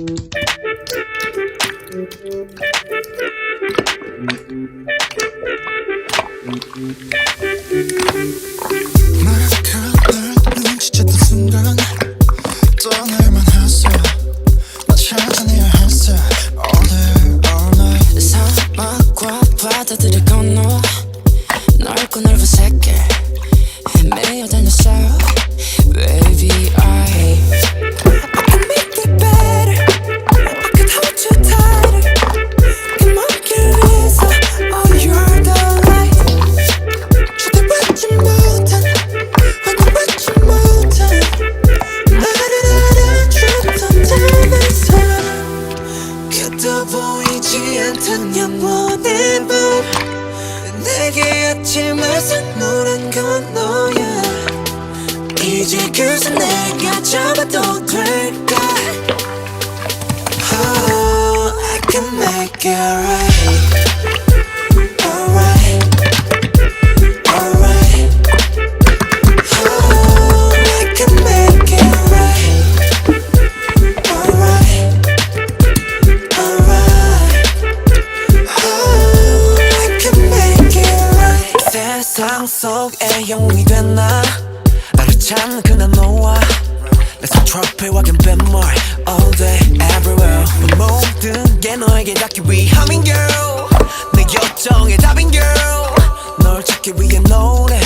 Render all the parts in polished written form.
널 눈치챘던 순간 떠날만 했어. 나 찾아내야 했어. All day all night. 사막과 바다들을 건너 넓고 넓은 새길 헤매어 다녔어. Baby I can make it better. I could hold you tighter. 그 먼 길 위에서 Oh you're the light. 초대받지 못한 환영받지 못한 나를 알아주던 닮은 사람. 그도 보이지 않던 영원의 밤 내게 아침을 선물한 건 너야. 이제 그새 내가 잡아도 될까? Oh, I can make it right. Alright, alright. Oh, I can make it right. Alright, alright. Oh, I can make it right. 세상 속에 영웅이 됐나? 나를 찾는 그날 너와 내 트로피와 갬뱀물 all day everywhere. 모든 게 너에게 닿기 위함인 girl. 내 요청의 답인 girl. 널 찾기 위해 노래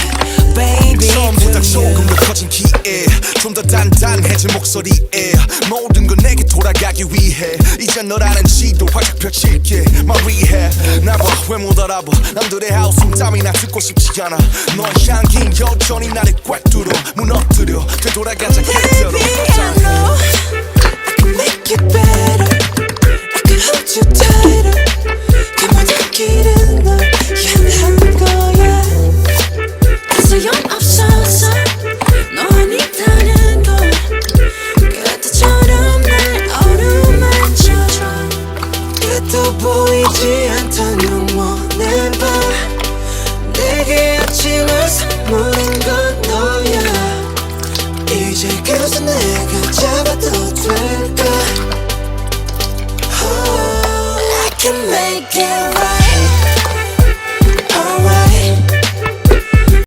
baby. 처음보다 조금 더 커진 기에 좀 더 단단해진 목소리에 모든 건 내게 돌아가기 위해 이제 너라는 지도 활짝 펼칠게 말위해. 나봐 왜 못 알아봐. 남들의 하우스 땀이나 듣고 싶지 않아. 너의 향긴 여전히 나를 꽉 뚫어 무너뜨려 되돌아가자 그대로. Baby I know